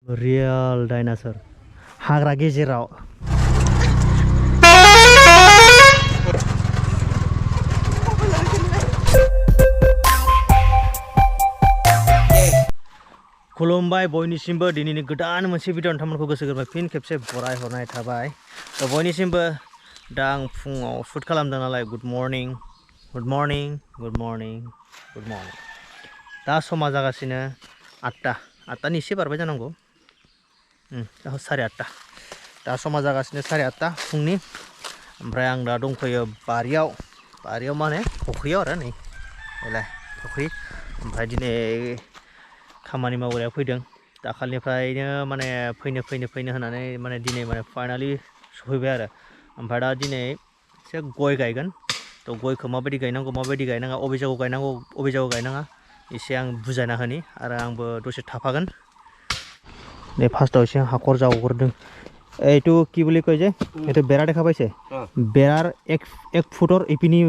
real dinosaur हाग्रा गेजेराव खुलुमबाय बयनिसिमबो दिनैनि गोदान मोनसे भिडिअ नोंथांमोनखौ गोसो गोरबोनिफ्राय फिन खेबसे बराय हरनाय थाबाय बयनिसिमबो दा आं फुङाव शुट खालामदों नालाय गुड मर्निं दा समा जागासिनो 8टानि एसे बारबाय जानांगौ साराय 8टा दा समा जागासिनो साराय 8टा फुंनि ओमफ्राय आं दा दंफैयो बारियाव माने फुख्रियाव आरो नै बेलाय फुख्रि ओमफ्राय दिनै खामानि मावग्राया फैदों दाखालिनिफ्रायनो माने फैनो होननानै माने दिनै माने फाइनालि सफैबाय आरो ओमफ्राय दा दिनै एसे गय गायगोन थ' गयखौ माबायदि गायनांगौ माबायदि गायनाङा अबे जायगायाव गायनांगौ अबे जायगायाव गायनाङा एसे आं बुजायना होनि आरो आंबो दसे थाफागोन नै फार्स्टआव एसे हाखर जावग्रोदों এইটো কি বুলি কয় যে এইটো বেৰা দেখা পাইছে বেৰাৰ এক ফুটৰ ইপিনি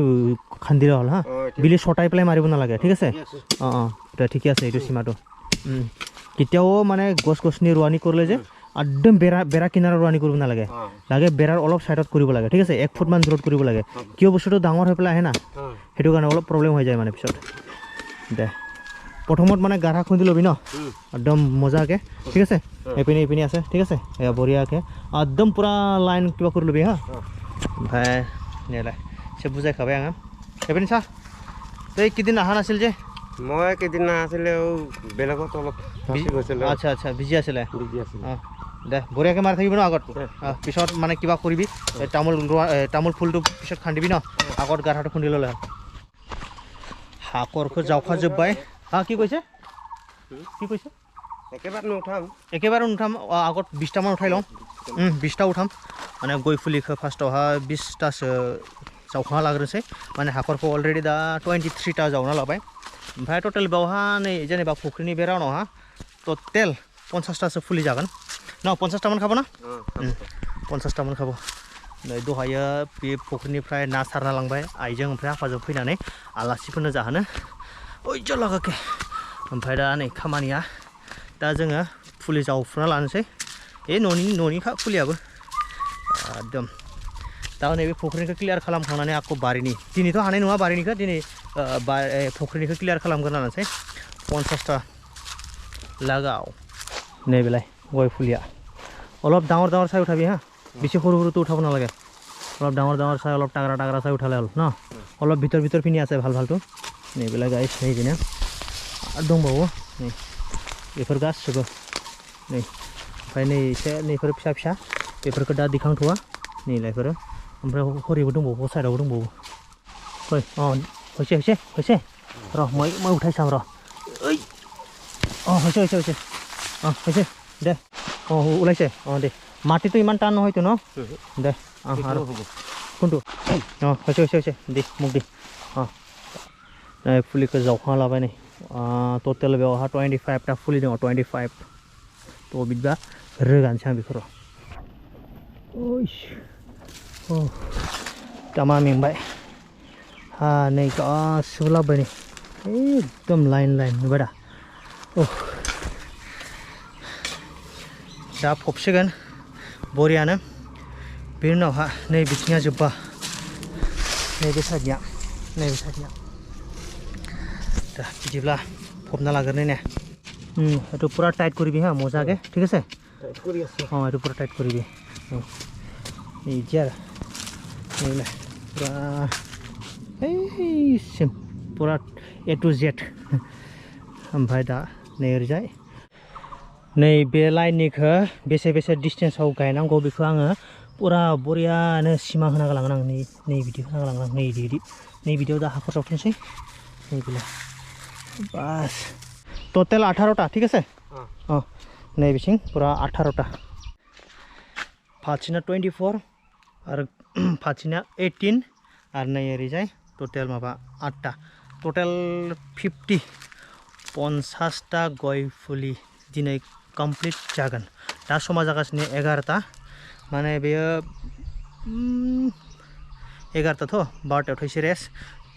খান্দিলে হ'ল হা বিলি ছটাই পেলাই মাৰিব নালাগে ঠিক আছে এটা ঠিকে আছে এইটো সীমাটো কেতিয়াও মানে গছ গছনি ৰোৱানি কৰিলে যে একদম বেৰা কিনাৰত ৰোৱানি কৰিব নালাগে লাগে বেৰাৰ অলপ সাইডত কৰিব লাগে ঠিক আছে 1 ফুট মান দূৰত কৰিব লাগে কিয় বস্তুটো ডাঙৰ হৈ পেলাই আহে না সেইটো কাৰণে অলপ প্ৰব্লেম হৈ যায় মানে পিছত দে প্ৰথমত মানে গাঢ়া খুন্দি লবি ন একদম মজাকে ঠিক আছে এপিনি আছে ঠিক আছে এয়া বঢ়িয়াকে একদম পুৰা লাইন কিবা কৰি লবি হা ভাই নেলাই সে বুজাই খাবাই আঙা এপিনি চা তই কিদিন আহা নাছিল যে মই কিদিন আছিলে বেলেগত অলপ আচ্ছা বিজি আছিলে দে বঢ়িয়াকে মাৰি থাকিবি ন আগত পিছত মানে কিবা কৰিবি তামোল ফুলটো পিছত খান্দিবি ন আগত গাঢ়াটো খুন্দি ল'লে হাকৰখো যাওখাজोब्बाय কি কৈছে একেবাৰে নুঠাম আগত 20টা মান উঠাই লওঁ 20টা উঠাম মানে গৈ ফুলিखौ फार्स्टआवहा 20टासो जावखाना लाग्रोसै माने हाखरखौ अलरेडि दा 23टा जावना लाबाय ओमफ्राय टटेल बेवहा नै जेनेबा फुख्रिनि बे राउन्डआवहा टटेल 50टासो फुलि जागोन ना 50टा मान खाबो ना 50टा मान खाबो नै दहायो बे फुख्रिनिफ्राय ना सारना लांबाय आइजों ओमफ्राय आफाजों फैनानै आलासिफोरनो जाहोनो ओइजा लागाके ओमफ्राय दा नै खामानिया दा जोङो फुलि जावफुना लानोसै न'निखा फुलियाबो एकदम दा नैबे फुख्रिनिखौ क्लियार खालामखांनानै आखौ बारिनि दिनैथ' हानाय नङा बारिनिखौ दिनै फुख्रिनिखौ क्लियार खालामग्रोना लानोसै 50टा लागाव नैबेलाय गय फुलिया অলপ ডাঙৰ চাই উঠাবি হা বেছি সৰুটো উঠাব নালাগে অলপ ডাঙৰ চাই অলপ টাগৰা চাই উঠালে হ'ল ন অলপ ভিতৰ পিনি আছে ভালটো नैबेलाय गाइस नै बिनो आरो दंबावो नै बेफोर गासिबो नै ओमफ्राय नै एसे नैफोर फिसा बेफोरखौ दा दिखांथ'वा नैलायफोरो ओमफ्राय हरैबो दंबावो साइडआवबो दंबावो फै হৈছে र' मै उठाइसां र' ओइ হৈছে दे ওলাইছে দে মাটিটো ইমান টান নহয়তো ন দে আৰু কোনটো হৈছে দে মোক দে फुलिखौ जावखाना लाबाय नै टटेल बेवहा 25टा फुलि दङ 25 थ' बिदिबा रोगानोसै आं बेखौ र' दामा मेंबाय नै गासिबो लाबोबाय नै एकदम लाइन नुबाय दा फबसिगोन बरियानो बेनि उनावहा नै बिथिङा जोब्बा नैबे साइडनिया बिदिब्ला फबना लाग्रोनाय ने এইটো পুৰা টাইট কৰিবি হা মজাকে ঠিক আছে এইটো পুৰা টাইট কৰিবি এইজি আৰু পুৰা A to Z ओमफ्राय दा नै ओरैजाय नै बे लाइननिखौ बेसे डिसटेन्सआव गायनांगौ बेखौ आङो पुरा बरियानो सिमा होना गालांगोन आं नै बिदि होना गालांगोन नै बिदियाव दा हाखर जावथोंसै नै बिलाय बस टोटल 18टा ठीक है नहीं बिसिंग पूरा 18टा फाथिना 24 और फाथिना 18 और नहीं ओरैजाय टोटल माबा 8टा टोटल 50टा गय फुलि दिनै कमप्लीट जागोन दा समा जागासिनो 11टा माने बेयो 11टाथ' 12टायाव थाइसे रेस्ट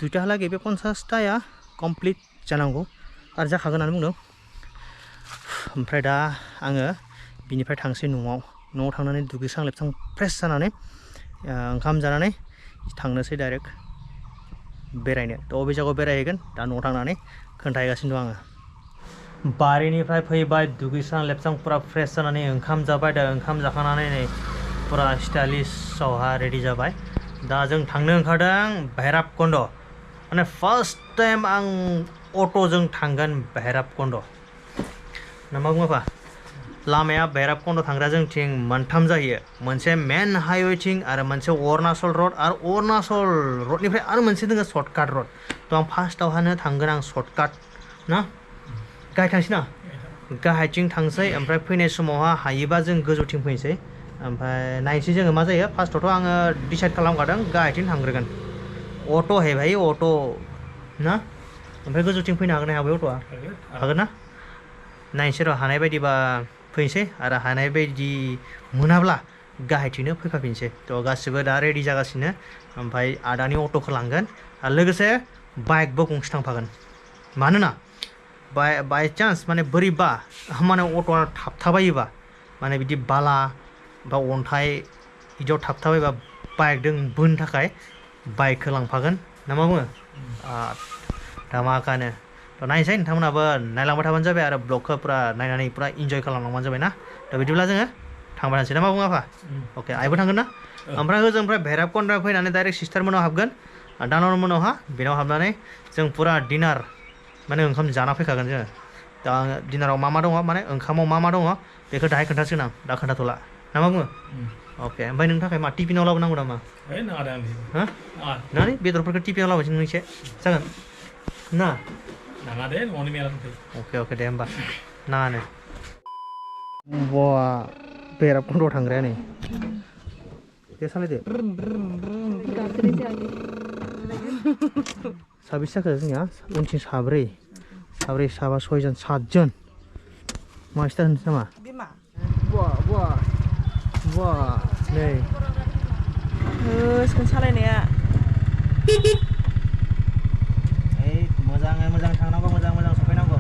2टाहालागै बे 50टाया कमप्लीट जानांगौ आरो जाखागोन होननानै बुंदों ओमफ्राय दा आङो बिनिफ्राय थांसै न'आव थांनानै दुगैस्रां लोबस्रां फ्रेस जानानै ओंखाम जानानै थांनोसै डाइरेक्ट बेरायनो थ' अबे जायगायाव बेरायहैगोन दा न'आव थांनानै खोन्थाहैगासिनो दं आङो बारिनिफ्राय फैबाय दुगैस्रां लोबस्रां पुरा फ्रेस जानानै ओंखाम जाबाय दा ओंखाम जाखांनानै नै पुरा स्टाइलिशआवहा रेडि जाबाय दा जों थांनो ओंखारदों भैरबकुन्द माने फार्स्ट टाइम आं अट'जों थांगोन भैरबकुन्द ना मा बुङो आफा लामाया भैरबकुन्द थांग्रा जोंथिं मोनथाम जायो मोनसे मेन हाइवेथिं आरो मोनसे अरुणाचल रड आरो अरुणाचल रडनिफ्राय आरो मोनसे दङ सर्टकाट रड थ' आं फार्स्टआवहानो थांगोन आं सर्टकाट ना गाहाय थांसै ना गाहायथिं थांसै ओमफ्राय फैनाय समावहा हायोबा जों गोजौथिं फैनोसै ओमफ्राय नायनोसै जोङो मा जायो फार्स्टआवथ' आङो डिसाइड खालामखादों गाहायथिं थांग्रोगोन अट' है भाई अट' ना ओमफ्राय गोजौथिं फैनो हागोन ना हाया बे अट'आ हागोन ना नायनोसै र' हानाय बायदिबा फैनोसै आरो हानाय बायदि मोनाब्ला गाहायथिंनो फैफाफिनसै थ' गासिबो दा रेडि जागासिनो ओमफ्राय आदानि अट'खौ लांगोन आरो लोगोसे बाइकबो गंसे थांफागोन मानोना बायचान्स माने बोरैबा माने अट'आ थाबथाबायोबा माने बिदि बाला बा अन्थाइ बिदियाव थाबथाबायबा बाइकजों बोनो थाखाय बाइकखौ लांफागोन ना मा बुङो दा मा खानो थ' नायनोसै नोंथांमोनाबो नायलांबाय थाबानो जाबाय आरो ब्लगखौ पुरा नायनानै पुरा इन्जय खालामलांबानो जाबाय ना थ' बिदिब्ला जोङो थांबाय थानोसै ना मा बुङो आफा अके आइबो थांगोन ना ओमफ्राय होजोंनिफ्राय भैरबकुन्द फैनानै डाइरेक्ट सिस्टार मोनाव हाबगोन दानर मोनावहा बेनाव हाबनानै जों पुरा डिनार माने ओंखाम जाना फैखागोन जोङो दा डिनाराव मा दङ माने ओंखामाव मा दङ बेखौ दाहाय खोन्थासिगोन आं दा खोन्थाथ'ला ना मा बुङो अके ओमफ्राय नोंनि थाखाय मा टिफिनाव लाबोनांगौ नामा नाङा बेदरफोरखौ टिफिनाव लाबोसै नों एसे जागोन ना नाङा दे न'आवनो मेला दंखायो अके दे होमबा नाङानो बा भैरबकुन्दआव थांग्राया नै दे सालायदो साबेसे जाखो जोंनिया उनथिं साब्रै साबा सयजन सातजन मानसि होनसै नामा बा नै सालायनाया मोजाङै मोजां थांनांगौ मोजां सफैनांगौ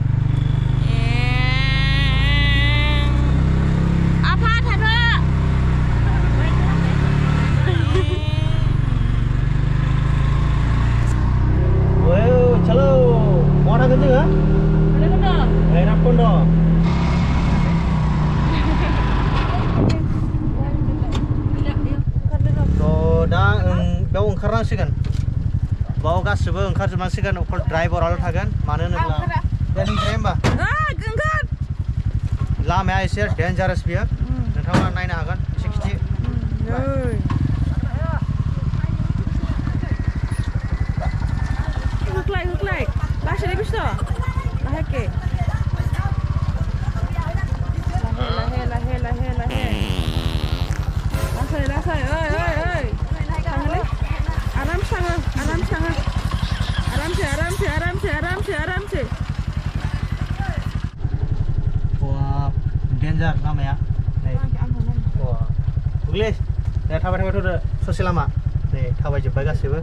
आफा थादो चलो बहा थांगोन जोङो भैरबकुन्द थ' दा बेयाव ओंखारनांसिगोन बाव गासिबो ओंखारजोबनांसिगोन अकल ड्राइभाराल' थागोन मानो होनोब्ला दे नोंथां होमबा लामाया एसे डेन्जारास बियो नोंथाङा नायनो हागोन एसे खिथि होख्लाय लासै बिसो लाहेके लाहे लासै ओइ थाङोलै आरामसे wah डेन्जार लामाया नै इंलिस दे थाबाय थ'दो ससे लामा नै थाबायजोब्बाय गासैबो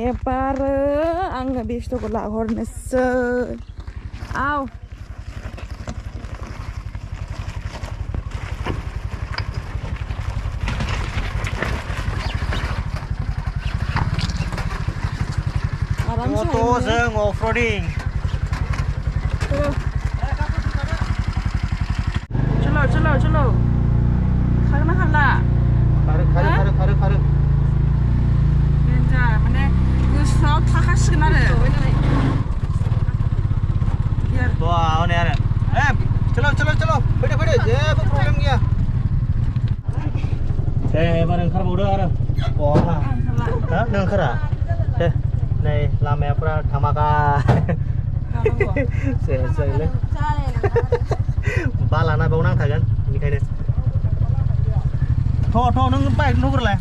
एबार आङो बेस्थ'खौ लाहरनोसै आव अट'जों अफर'डिं चलो खारना खारो डेन्जार माने गोसोआव थाखासिगोन आरो wah ini ada चलो फैदो जेबो प्रब्लेम गैया दे एबार ओंखारबावदो आरो बहा नों ओंखारा दे नै लामाया पुरा धामाका सेसैलै बालाना बाव नांथागोन बेनिखायनो थ' नों बाइक नुग्रोलाय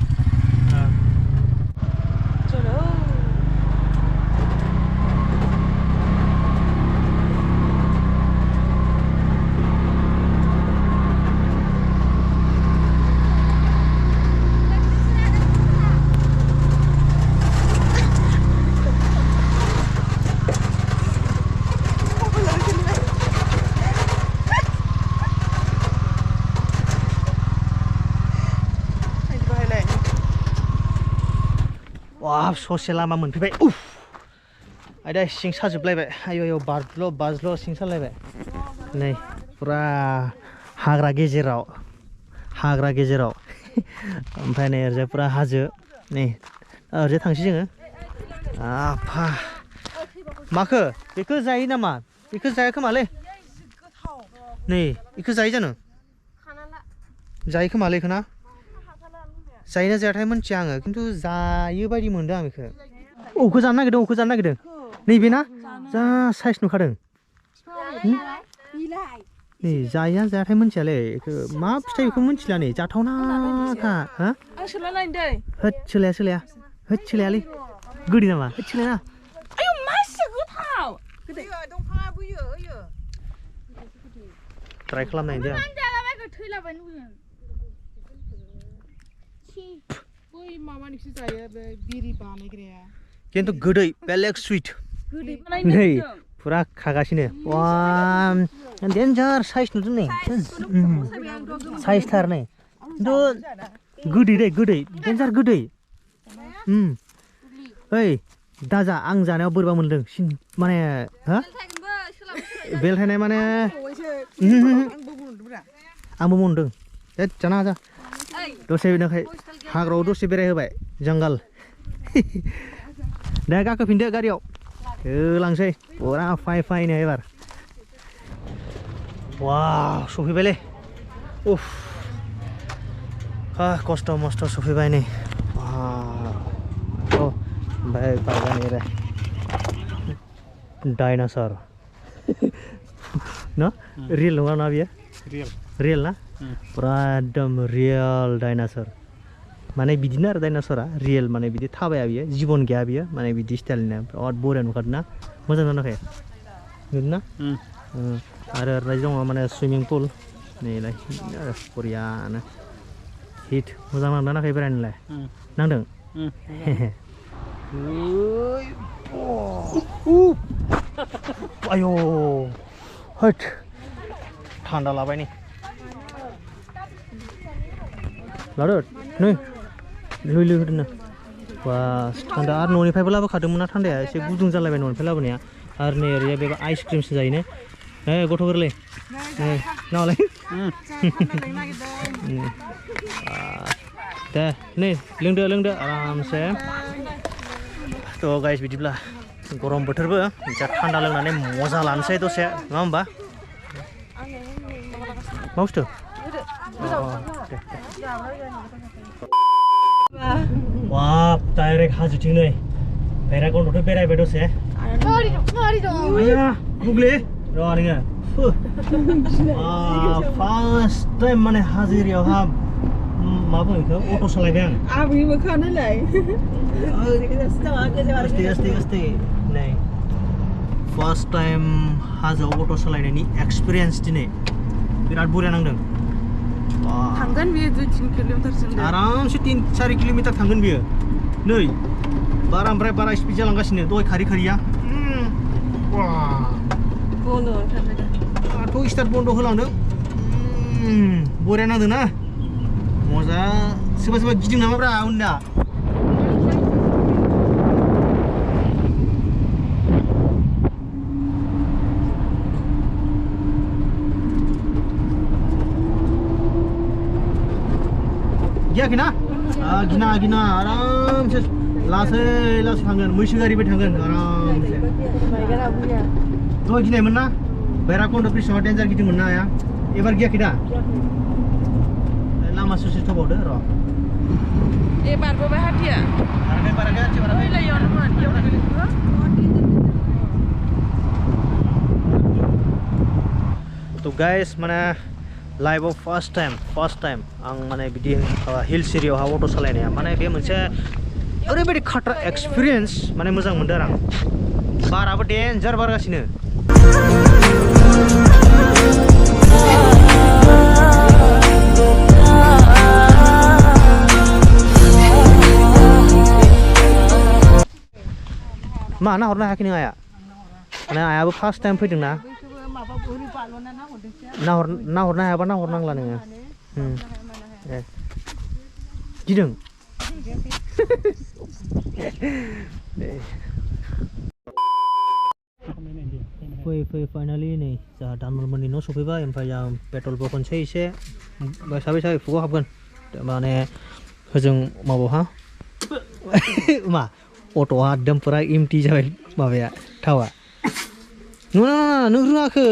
वाह ससे लामा मोनफैबाय उफ आयदा सिं साजोबलायबाय आयौ आयौ बाज्ल' सिं सालायबाय नै पुरा हाग्रा गेजेराव ओमफ्राय नै ओरैजाय पुरा हाजो नै ओरैजाय थांसै जोङो आफा माखो बेखौ जायो नामा बेखौ जाया खोमालै नै बेखौ जायो जानो जायो खोमालै बेखौ ना जायोना जायाथाय मिन्थिया आङो खिन्थु जायो बायदि मोनदों आं बेखौ अखौ जानो नागिरदों नैबे ना जा साइज नुखादों नै जाया जायाथाय मिन्थियालै बेखौ मा फिथाइ बेखौ मिन्थिला नै जाथावनाखा हा आं सोलायनायनि दै होद सोलायालै गोदै नामा होद सोलाया आयौ मासे गोथाव गोदै दंफाङा बोयो होयो ट्राइ खालामनायदो आं बै माबानिखौसो जायो बे बिरि बानायग्राया खिन्थु गोदै बेलेग सुइट गोदै नै पुरा खागासिनो वा डेन्जार साइज नुदों नै साइजथार नै खिन्थु गोदै डेन्जार गोदै ओइ दाजा आं जानायाव बोरैबा मोनदों माने हा बेलथायनाय माने आंबो मोनदों जाना जा दसे बेनिखाय हाग्रायाव दसे बेरायहोबाय जंगल दा गाखोफिनदो गारियाव होलांसै पुरा फाइनो एबार वाव सफैबायलै उफ खस्थ' मस्थ' सफैबाय नै ओमफ्राय बागानिफ्राय डाइनासर ना रियेल नङा ना बियो रियेल ना पुरा एकदम रियेल डाइनासर माने बिदिनो आरो डाइनासरा रियेल माने बिदि थाबाया बियो जिबन गैया बियो माने बिदि स्टाइलनो बिराद बरिया नुखादों ना मोजां नुनाखै नुदों ना आरो ओरैजाय दङ माने सुइमिं पुल नैलाय बरियानो हिट मोजां नांदों नाखै बेरायनोलाय नांदों आयौ होद थान्दा लाबाय नै लादो नै लुइलु होदोंनो बास थान्दा आरो न'निफ्रायबो लाबोखादोंमोन ना थान्दाया एसे गुदुं जालायबाय न'निफ्राय लाबोनाया आरो नै ओरैजाय बे आइसक्रिमसो जायोनो गथ' गोरलै नालाय दे नै लोंदो आरामसे थ' गाइस बिदिब्ला गरम बोथोरबो जा थान्दा लोंनानै मजा लानोसै दसे नङा होमबा मा बुस्थु बाब डाइरेक्ट हाजोथिं नै भैराकन्डआवथ' बेरायबाय दसे आया गुगले र' नोङो फार्स्ट टाइम माने हाजो एरियायावहा मा बुङो बेखौ अट' सालायबाय आं आबै मोखानोलाय आस्ते नै फार्स्ट टाइम हाजोआव अट' सालायनायनि एक्सपिरियेन्स दिनै बिराद बरिया नांदों थांगोन बियो 2-3 किल'मिटारसिम आरामसे 3-4 किल'मिटार थांगोन बियो नै बारानिफ्राय बारा स्पिड जालांगासिनो दहाय खारिया दाथ' स्टार्ट बन्द होलांदों बरिया नांदों ना मजा सोरबा गिदिं नामाब्रा उनना गियाखैना गिना आरामसे लासै थांगोन मैसो गारिबो थांगोन आरामसे दहाय गिनायमोन ना भैराकन्ड ब्रिजआव डेन्जार गिदिंमोन ना आया एबार गियाखै दा लामा ससे थबावदो र' बारबोबाय हाथिया बाराखै तो गाइस माने लाइफआव फार्स्ट टाइम आं माने बिदि हिल्स एरियायावहा अट' सालायनाया माने बे मोनसे ओरैबायदि खाट्रा एक्सपिरियेन्स माने मोजां मोनदों आरो आं बाराबो डेन्जार बारगासिनो मा नाहरनो हायाखै नों आया माने आयाबो फार्स्ट टाइम फैदों ना नाहरनो हायाबा नाहरनांला नोङो गिदों फैयै फाइनालि नै जोंहा दानमोननि न' सफैबाय ओमफ्राय जों पेट्रल बखनोसै एसे साबै फुगाव हाबगोन माने होजों माबावहा मा अट'आ एकदम फुरा एमटि जाबाय माबाया थावा नङा नों रोङाखै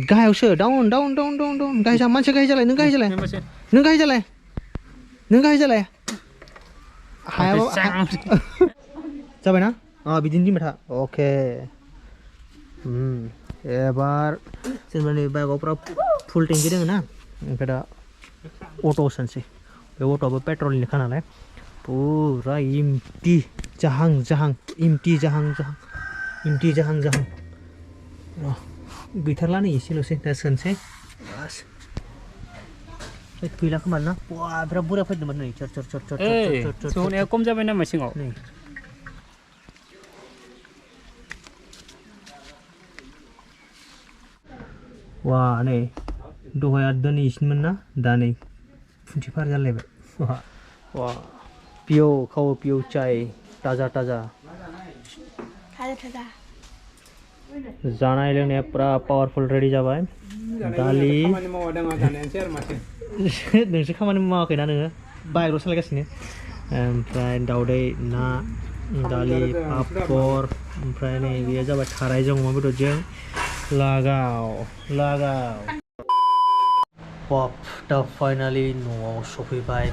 गाहायावसो डाउन गाहाय जा मानसिया गाहाय जालाय नों गाहाय जालाय हायाबा जाबायना बिदिनो दिनबाय था अके एबार जेनेबा नै बाइकआव फुरा फुल टेंकि दङ ना ओमफ्राय दा अट'आव सोनोसै बे अट'आबो पेट्रलनिखा नालाय फुरा एमटि जाहां एमटि जाहां गैथारला नै एसेल'सै दा सोनोसै बास गैला खोमा ना बा बिराद बुरजा फैदोंमोन नै चर सोनाया खम जाबाय नामा सिङाव नै वा नै दहाय दिनै इसिनमोन ना दा नै 24 जालायबाय वा पिय खावो पिय चाय ताजा जानाय लोंनाया पुरा पावारफुल रेडि जाबाय दालि नोंसो खामानि मावाखैना नोङो बाइकल' सालायगासिनो ओमफ्राय दाउदै ना दालि पापर ओमफ्राय नै बेयो जाबाय थारायजों अमा बेदरजों लागाव पप दा फाइनालि न'आव सफैबाय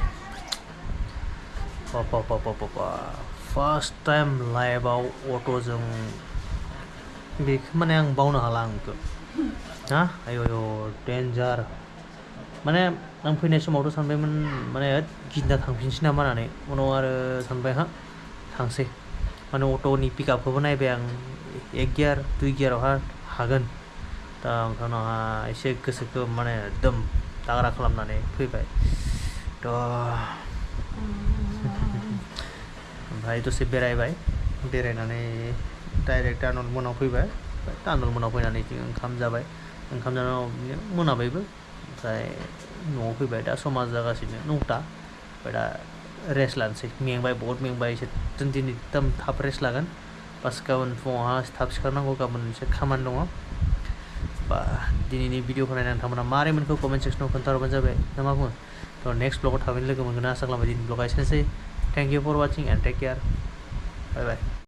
फार्स्ट टाइम लाइफआव अट'जों बेखौ माने आं बावनो हाला आं बेखौ हा आयौ डेन्जार माने आं फैनाय समावथ' सानबायमोन माने गिना थांफिनसै नामा होननानै उनाव आरो सानबाय हा थांसै माने अट'नि पिकआपखौबो नायबाय आं 1 गियार 2 गियारावहा हागोन दा ओंखायनोहा एसे गोसोखौ माने एकदम दाग्रा खालामनानै फैबाय थ' ओमफ्राय दसे बेरायनानै डाइरेक्ट तामुलपुराव फैबाय तामुलपुराव फैनानै ओंखाम जाबाय ओंखाम जानानै मोनाबायबो ओमफ्राय न'आव फैबाय दा समा जागासिनो 9टा ओमफ्राय दा रेस्ट लानोसै बहुत मेंबाय एसे दिनै एकदम थाब रेस्ट लागोन बास गाबोन फुङावहा थाब सिखारनांगौ गाबोन एसे खामानि दङ बा दिनैनि भिडिअखौ नायनानै नोंथांमोना मारै मोनखो कमेन्ट सेक्सनाव खोन्थाहरबानो जाबाय ना मा बुङो थ' नेक्स्ट ब्लगाव थाबैनो लोगो मोनगोन आसा खालामबाय दिनै ब्लगा एसेनोसै thank you for watching and take care bye